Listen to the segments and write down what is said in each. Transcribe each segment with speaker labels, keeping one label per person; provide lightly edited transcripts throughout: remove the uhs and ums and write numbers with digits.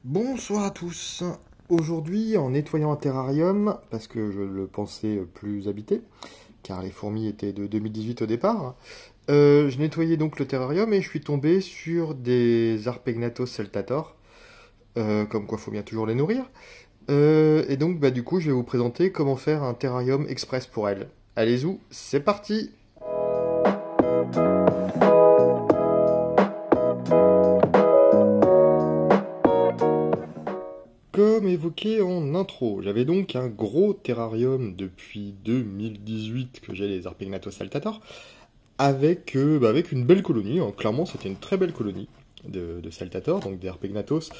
Speaker 1: Bonsoir à tous. Aujourd'hui, en nettoyant un terrarium, parce que je le pensais plus habité, car les fourmis étaient de 2018 au départ, je nettoyais donc le terrarium et je suis tombé sur des Arpegnathos saltator, comme quoi il faut bien toujours les nourrir. Et donc, du coup, je vais vous présenter comment faire un terrarium express pour elles. Allez-y, c'est parti! Comme évoqué en intro, j'avais donc un gros terrarium depuis 2018 que j'ai les Arpegnathos saltator, avec une belle colonie, hein. Clairement, c'était une très belle colonie de saltator, donc des Arpegnathos,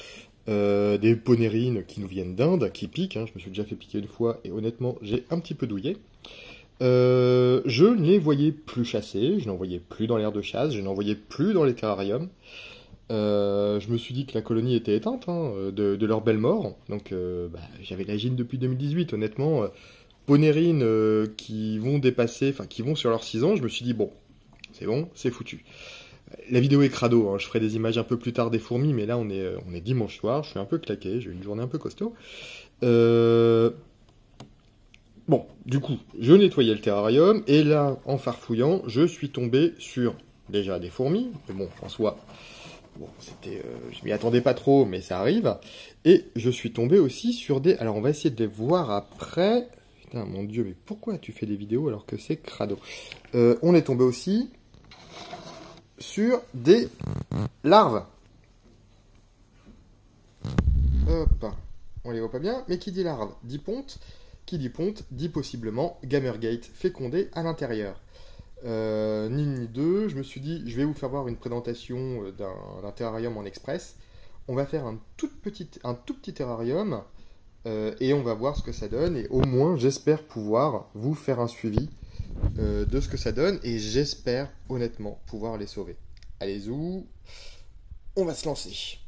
Speaker 1: des ponérines qui nous viennent d'Inde, qui piquent, hein. Je me suis déjà fait piquer une fois et honnêtement, j'ai un petit peu douillé. Je ne les voyais plus chasser, je n'en voyais plus dans l'aire de chasse, je n'en voyais plus dans les terrariums. Je me suis dit que la colonie était éteinte, hein, de leur belle mort. Donc j'avais la gine depuis 2018, honnêtement. Ponérines qui vont dépasser, enfin qui vont sur leurs 6 ans, je me suis dit bon, c'est foutu. La vidéo est crado, hein, je ferai des images un peu plus tard des fourmis, mais là on est dimanche soir, je suis un peu claqué, j'ai eu une journée un peu costaud. Euh, Bon, du coup, je nettoyais le terrarium, et là, en farfouillant, je suis tombé sur déjà des fourmis, mais bon, en soi, bon, je m'y attendais pas trop, mais ça arrive. Et je suis tombé aussi sur des... Alors, on va essayer de les voir après. Putain, mon Dieu, mais pourquoi tu fais des vidéos alors que c'est crado? On est tombé aussi sur des larves. Hop, on les voit pas bien, mais qui dit larve dit ponte. Qui dit ponte dit possiblement gamergate fécondé à l'intérieur. Ni une ni deux, je me suis dit, je vais vous faire voir une présentation d'un terrarium en express. On va faire un tout petit terrarium et on va voir ce que ça donne. Et au moins, j'espère pouvoir vous faire un suivi de ce que ça donne et j'espère honnêtement pouvoir les sauver. Allez-y, on va se lancer.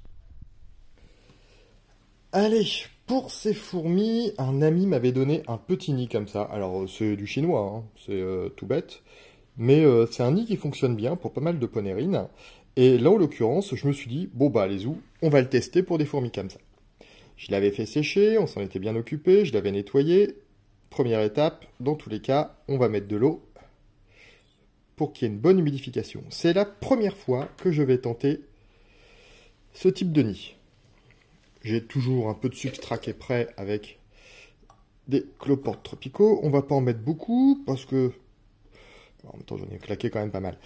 Speaker 1: Allez, pour ces fourmis, un ami m'avait donné un petit nid comme ça. Alors, c'est du chinois, hein, c'est tout bête. Mais c'est un nid qui fonctionne bien pour pas mal de ponérines. Et là, en l'occurrence, je me suis dit, bon bah, les ou, on va le tester pour des fourmis comme ça. Je l'avais fait sécher, on s'en était bien occupé, je l'avais nettoyé. Première étape, dans tous les cas, on va mettre de l'eau pour qu'il y ait une bonne humidification. C'est la première fois que je vais tenter ce type de nid. J'ai toujours un peu de substrat qui est prêt avec des cloportes tropicaux. On va pas en mettre beaucoup parce que... En même temps, j'en ai claqué quand même pas mal.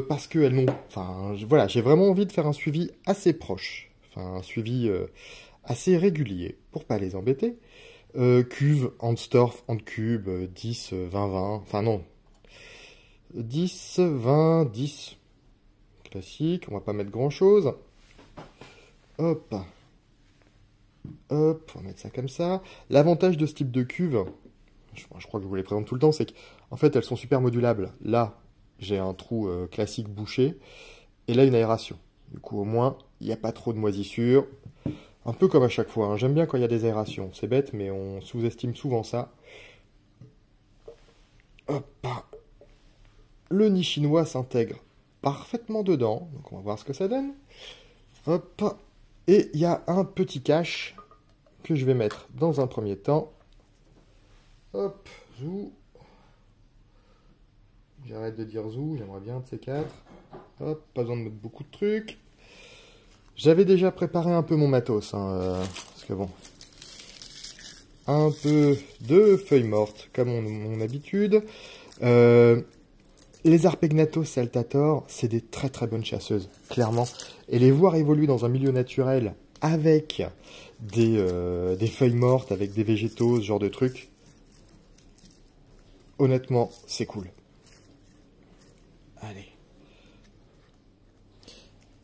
Speaker 1: Parce que elles n'ont... Enfin, voilà, j'ai vraiment envie de faire un suivi assez proche. Enfin, un suivi assez régulier pour pas les embêter. Cuve, Handstorff, Handcube, 10, 20, 20. Enfin, non. 10, 20, 10. Classique, on va pas mettre grand-chose. Hop. Hop, on va mettre ça comme ça. L'avantage de ce type de cuve, je crois que je vous les présente tout le temps, c'est qu'en fait, elles sont super modulables. Là, j'ai un trou classique bouché, et là, une aération. Du coup, au moins, il n'y a pas trop de moisissures. Un peu comme à chaque fois, hein. J'aime bien quand il y a des aérations. C'est bête, mais on sous-estime souvent ça. Hop. Le nid chinois s'intègre parfaitement dedans. Donc, on va voir ce que ça donne. Hop. Et il y a un petit cache que je vais mettre dans un premier temps. Hop, zou. J'arrête de dire zou, j'aimerais bien de ces quatre. Hop, pas besoin de mettre beaucoup de trucs. J'avais déjà préparé un peu mon matos, hein, parce que bon, un peu de feuilles mortes, comme mon habitude. Les Arpegnathos saltator, c'est des très très bonnes chasseuses, clairement. Et les voir évoluer dans un milieu naturel avec des feuilles mortes, avec des végétaux, ce genre de trucs, honnêtement, c'est cool. Allez.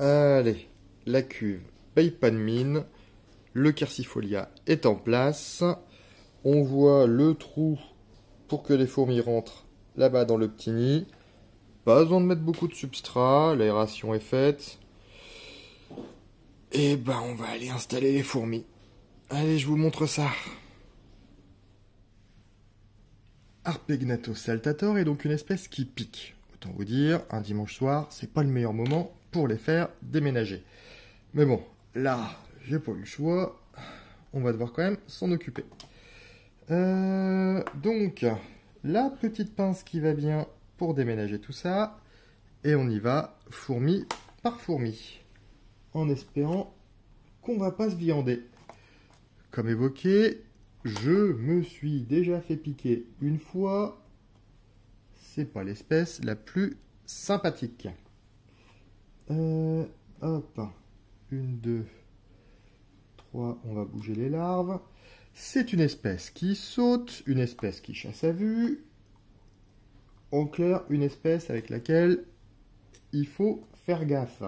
Speaker 1: Allez, la cuve paye pas de mine. Le quercifolia est en place. On voit le trou pour que les fourmis rentrent là-bas dans le petit nid. Pas besoin de mettre beaucoup de substrat, l'aération est faite. Et on va aller installer les fourmis. Allez, je vous montre ça. Arpegnathos saltator est donc une espèce qui pique. Autant vous dire, un dimanche soir, c'est pas le meilleur moment pour les faire déménager. Mais bon, là, j'ai pas eu le choix. On va devoir quand même s'en occuper. Donc, la petite pince qui va bien pour déménager tout ça. Et on y va, fourmi par fourmi. En espérant qu'on va pas se viander. Comme évoqué, je me suis déjà fait piquer une fois. C'est pas l'espèce la plus sympathique. Hop. 1, 2, 3. On va bouger les larves. C'est une espèce qui saute, une espèce qui chasse à vue. En clair, une espèce avec laquelle il faut faire gaffe.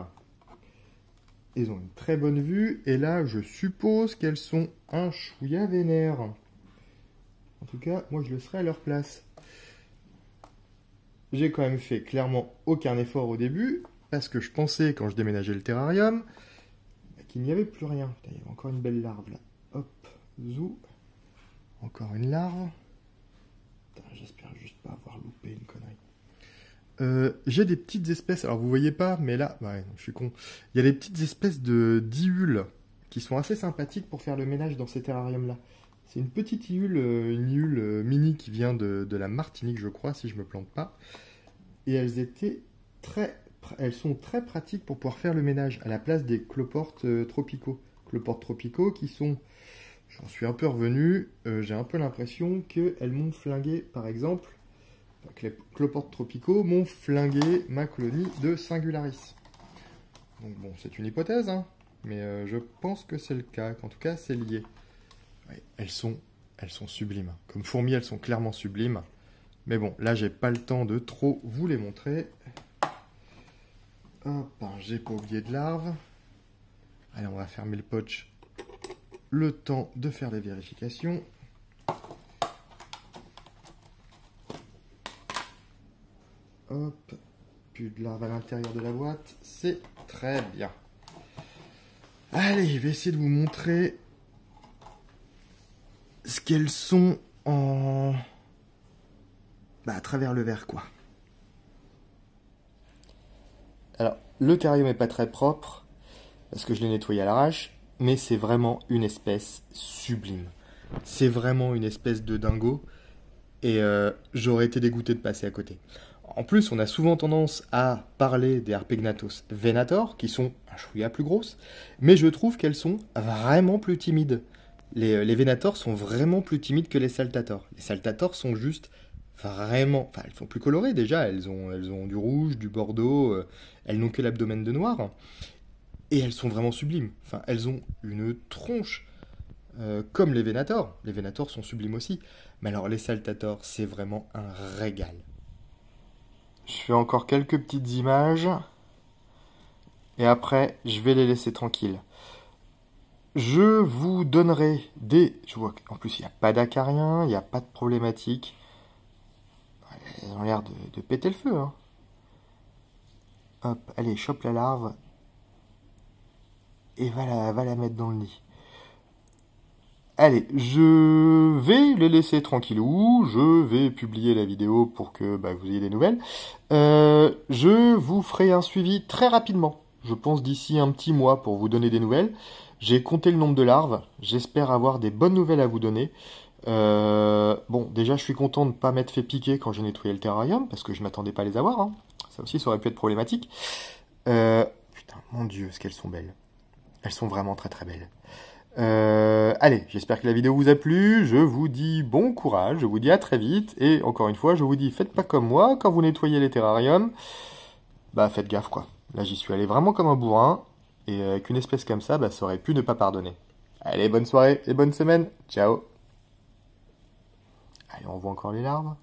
Speaker 1: Ils ont une très bonne vue, et là, je suppose qu'elles sont un chouïa vénère. En tout cas, moi, je le serais à leur place. J'ai quand même fait clairement aucun effort au début, parce que je pensais, quand je déménageais le terrarium, qu'il n'y avait plus rien. Putain, il y avait encore une belle larve, là. Hop, zou. Encore une larve. J'espère juste pas avoir loupé une connerie. J'ai des petites espèces, alors vous voyez pas, mais là, ouais, non, je suis con. Il y a des petites espèces de d'IUL qui sont assez sympathiques pour faire le ménage dans ces terrariums-là. C'est une petite IUL, une IUL mini qui vient de la Martinique, je crois, si je me plante pas. Et elles sont très pratiques pour pouvoir faire le ménage à la place des cloportes tropicaux. Cloportes tropicaux qui sont, j'en suis un peu revenu, j'ai un peu l'impression qu'elles m'ont flingué, par exemple. Les cloportes tropicaux m'ont flingué ma colonie de Singularis. Donc bon, c'est une hypothèse, hein, mais je pense que c'est le cas, qu'en tout cas c'est lié. Ouais, elles sont sublimes. Comme fourmis, elles sont clairement sublimes. Mais bon, là j'ai pas le temps de trop vous les montrer. Hop, j'ai pas oublié de larves. Allez, on va fermer le potch. Le temps de faire les vérifications. Hop, plus de larves à l'intérieur de la boîte, c'est très bien. Allez, je vais essayer de vous montrer ce qu'elles sont en... à travers le verre, quoi. Alors, le terrarium n'est pas très propre, parce que je l'ai nettoyé à l'arrache, mais c'est vraiment une espèce sublime. C'est vraiment une espèce de dingo, et j'aurais été dégoûté de passer à côté. En plus, on a souvent tendance à parler des Harpegnathos venator, qui sont un chouïa plus grosses, mais je trouve qu'elles sont vraiment plus timides. Les venators sont vraiment plus timides que les saltators. Les saltators sont juste vraiment... Enfin, elles sont plus colorées déjà, elles ont du rouge, du bordeaux, elles n'ont que l'abdomen de noir, et elles sont vraiment sublimes. Enfin, elles ont une tronche, comme les venators. Les venators sont sublimes aussi. Mais alors, les saltators, c'est vraiment un régal. Je fais encore quelques petites images. Et après, je vais les laisser tranquilles. Je vous donnerai des... Je vois qu'en plus, il n'y a pas d'acariens, il n'y a pas de problématique. Elles ont l'air de péter le feu, hein. Hop, allez, chope la larve. Et va la mettre dans le nid. Allez, je vais les laisser tranquillou, je vais publier la vidéo pour que vous ayez des nouvelles. Je vous ferai un suivi très rapidement, je pense d'ici un petit mois pour vous donner des nouvelles. J'ai compté le nombre de larves, j'espère avoir des bonnes nouvelles à vous donner. Bon, déjà je suis content de ne pas m'être fait piquer quand j'ai nettoyé le terrarium, parce que je m'attendais pas à les avoir, hein. Ça aussi, ça aurait pu être problématique. Putain, mon Dieu, ce qu'elles sont belles. Elles sont vraiment très très belles. Allez, j'espère que la vidéo vous a plu, je vous dis bon courage, je vous dis à très vite, et encore une fois, je vous dis, faites pas comme moi, quand vous nettoyez les terrariums, faites gaffe quoi. Là, j'y suis allé vraiment comme un bourrin, et avec une espèce comme ça, ça aurait pu ne pas pardonner. Allez, bonne soirée et bonne semaine, ciao. Allez, on voit encore les larves.